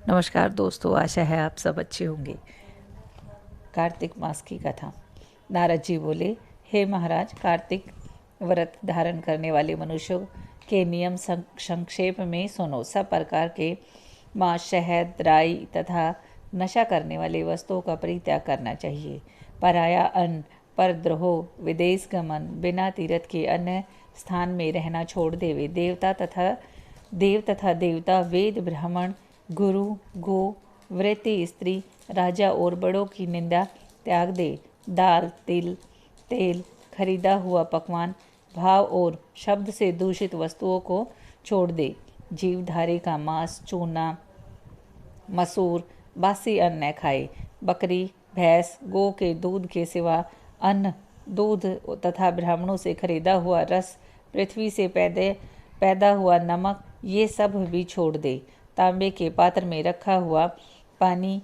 नमस्कार दोस्तों, आशा है आप सब अच्छे होंगे। कार्तिक मास की कथा। नारद जी बोले, हे महाराज, कार्तिक व्रत धारण करने वाले मनुष्यों के नियम संक्षेप में सुनो। सब प्रकार के मांस, शहद, राई तथा नशा करने वाली वस्तुओं का परित्याग करना चाहिए। पराया अन्न, परद्रोह, विदेश गमन, बिना तीर्थ के अन्य स्थान में रहना छोड़ देवे। देव तथा देवता, वेद, ब्राह्मण, गुरु, गो, वृत्ति, स्त्री, राजा और बड़ों की निंदा त्याग दे। दाल, तिल, तेल, खरीदा हुआ पकवान, भाव और शब्द से दूषित वस्तुओं को छोड़ दे। जीवधारी का मांस, चूना, मसूर, बासी अन्न न खाए। बकरी, भैंस, गो के दूध के सिवा अन्न, दूध तथा ब्राह्मणों से खरीदा हुआ रस, पृथ्वी से पैदा हुआ नमक, ये सब भी छोड़ दे। तांबे के पात्र में रखा हुआ पानी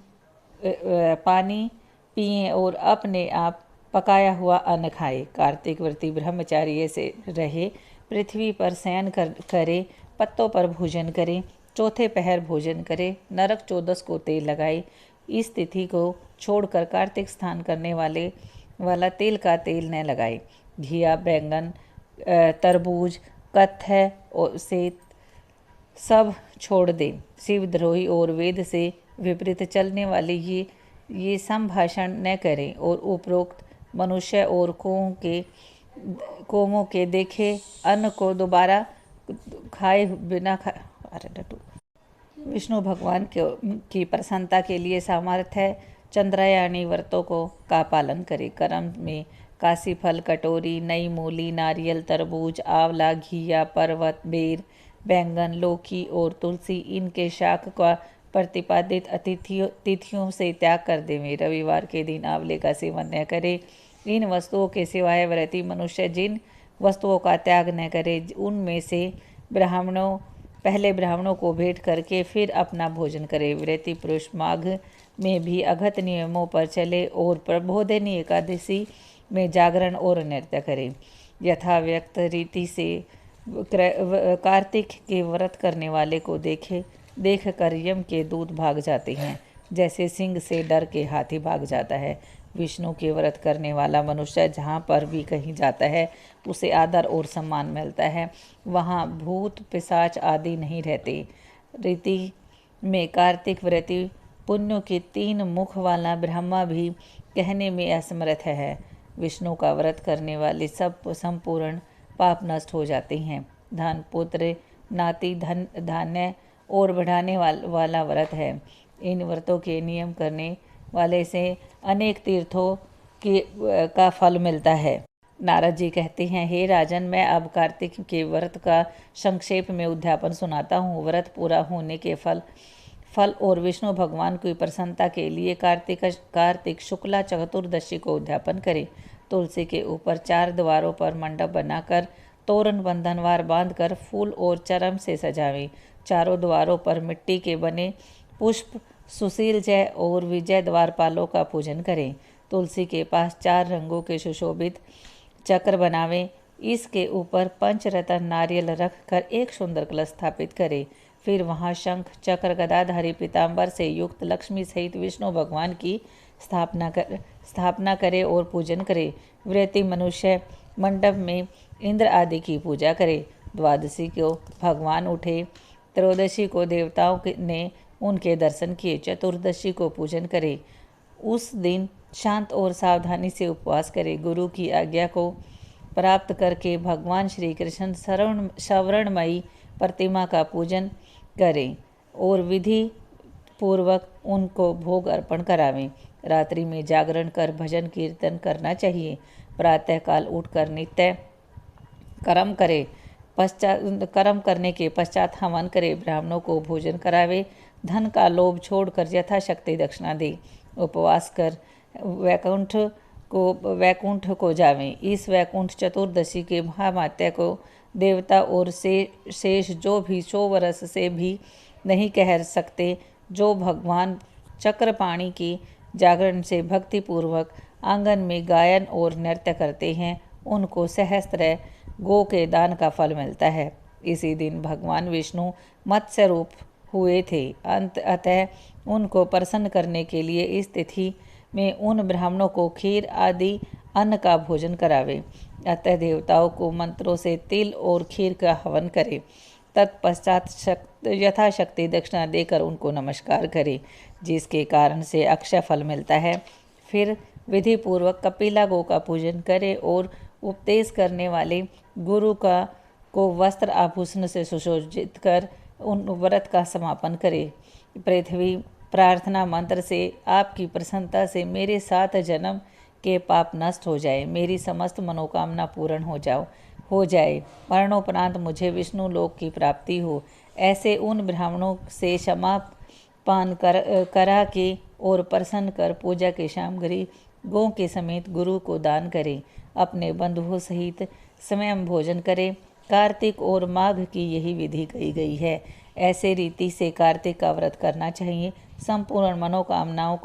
पिए और अपने आप पकाया हुआ अन्न खाए। कार्तिक व्रती ब्रह्मचार्य से रहे, पृथ्वी पर शयन करे, पत्तों पर भोजन करे, चौथे पहर भोजन करे, नरक चौदस को तेल लगाए। इस तिथि को छोड़कर कार्तिक स्नान करने वाला तेल का तेल न लगाए। घिया, बैंगन, तरबूज, कत्थय से सब छोड़ दे। शिवद्रोही और वेद से विपरीत चलने वाले ये संभाषण न करें और उपरोक्त मनुष्य और कोमों के देखे अन्न को दोबारा खाए बिना विष्णु भगवान की प्रसन्नता के लिए सामर्थ्य चंद्रयानी व्रतों का पालन करे। कर्म में काशी फल, कटोरी, नई मूली, नारियल, तरबूज, आंवला, घिया, पर्वत, बेर, बैंगन, लौकी और तुलसी, इनके शाक का प्रतिपादित तिथियों से त्याग कर देवें। रविवार के दिन आंवले का सेवन न करे। इन वस्तुओं के सिवाय व्रती मनुष्य जिन वस्तुओं का त्याग न करे, उनमें से पहले ब्राह्मणों को भेंट करके फिर अपना भोजन करे। व्रती पुरुष माघ में भी अघत नियमों पर चले और प्रबोधिनी एकादशी में जागरण और नृत्य करे। यथा व्यक्त रीति से कार्तिक के व्रत करने वाले को देख कर यम के दूत भाग जाते हैं, जैसे सिंह से डर के हाथी भाग जाता है। विष्णु के व्रत करने वाला मनुष्य जहाँ पर भी कहीं जाता है, उसे आदर और सम्मान मिलता है। वहाँ भूत, पिशाच आदि नहीं रहते। रीति में कार्तिक व्रती पुण्यों के 3 मुख वाला ब्रह्मा भी कहने में असमर्थ है। विष्णु का व्रत करने वाले सब संपूर्ण पाप नष्ट हो जाते हैं। धन, पुत्र, नाती, धान्य और बढ़ाने वाला व्रत है। इन व्रतों के नियम करने वाले से अनेक तीर्थों का फल मिलता है। नारद जी कहते हैं, हे राजन, मैं अब कार्तिक के व्रत का संक्षेप में उद्यापन सुनाता हूँ। व्रत पूरा होने के फल और विष्णु भगवान की प्रसन्नता के लिए कार्तिक शुक्ला चतुर्दशी को उद्यापन करें। तुलसी के ऊपर 4 द्वारों पर मंडप बनाकर तोरण बंधनवार बांधकर फूल और चरम से सजावें। चारों द्वारों पर मिट्टी के बने पुष्प, सुशील जय और विजय द्वारपालों का पूजन करें। तुलसी के पास 4 रंगों के सुशोभित चक्र बनावें। इसके ऊपर पंचरत्न नारियल रख कर एक सुंदर कलश स्थापित करें। फिर वहाँ शंख, चक्र, गदाधारी पीताम्बर से युक्त लक्ष्मी सहित विष्णु भगवान की स्थापना करे और पूजन करे। व्रती मनुष्य मंडप में इंद्र आदि की पूजा करे। द्वादशी को भगवान उठे, त्रयोदशी को देवताओं ने उनके दर्शन किए, चतुर्दशी को पूजन करे। उस दिन शांत और सावधानी से उपवास करे। गुरु की आज्ञा को प्राप्त करके भगवान श्री कृष्ण श्रवणमयी प्रतिमा का पूजन करें और विधि पूर्वक उनको भोग अर्पण करावें। रात्रि में जागरण कर भजन कीर्तन करना चाहिए। प्रातःकाल उठकर नित्य कर्म करे। कर्म करने के पश्चात हवन करे। ब्राह्मणों को भोजन करावे। धन का लोभ छोड़कर यथाशक्ति दक्षिणा दे। उपवास कर वैकुंठ को जावें। इस वैकुंठ चतुर्दशी के महामात्य को देवता और शेष जो भी 100 वर्ष से भी नहीं कह सकते। जो भगवान चक्रपाणि की जागरण से भक्ति पूर्वक आंगन में गायन और नृत्य करते हैं, उनको सहस्त्र गो के दान का फल मिलता है। इसी दिन भगवान विष्णु मत्स्य रूप हुए थे। अतः उनको प्रसन्न करने के लिए इस तिथि में उन ब्राह्मणों को खीर आदि अन्न का भोजन करावे। अतः देवताओं को मंत्रों से तिल और खीर का हवन करे। तत्पश्चात यथाशक्ति दक्षिणा देकर उनको नमस्कार करे, जिसके कारण से अक्षय फल मिलता है। फिर विधि पूर्वक कपिला गौ का पूजन करे और उपदेश करने वाले गुरु को वस्त्र आभूषण से सुशोभित कर उन व्रत का समापन करे। पृथ्वी प्रार्थना मंत्र से आपकी प्रसन्नता से मेरे 7 जन्म के पाप नष्ट हो जाए, मेरी समस्त मनोकामना पूर्ण हो जाए, मरणोपरांत मुझे विष्णु लोक की प्राप्ति हो। ऐसे उन ब्राह्मणों से क्षमा पान करा के और प्रसन्न कर पूजा की सामग्री गौ के समेत गुरु को दान करें। अपने बंधुओं सहित स्वयं भोजन करें। कार्तिक और माघ की यही विधि कही गई है। ऐसे रीति से कार्तिक का व्रत करना चाहिए। संपूर्ण मनोकामनाओं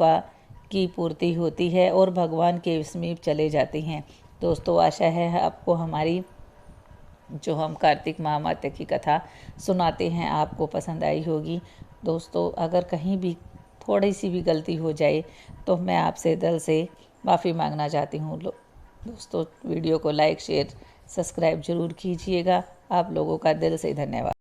की पूर्ति होती है और भगवान के समीप चले जाती हैं। दोस्तों, आशा है आपको हमारी जो हम कार्तिक महात्म्य की कथा सुनाते हैं आपको पसंद आई होगी। दोस्तों, अगर कहीं भी थोड़ी सी भी गलती हो जाए तो मैं आपसे दिल से माफ़ी मांगना चाहती हूँ। दोस्तों, वीडियो को लाइक शेयर सब्सक्राइब ज़रूर कीजिएगा। आप लोगों का दिल से धन्यवाद।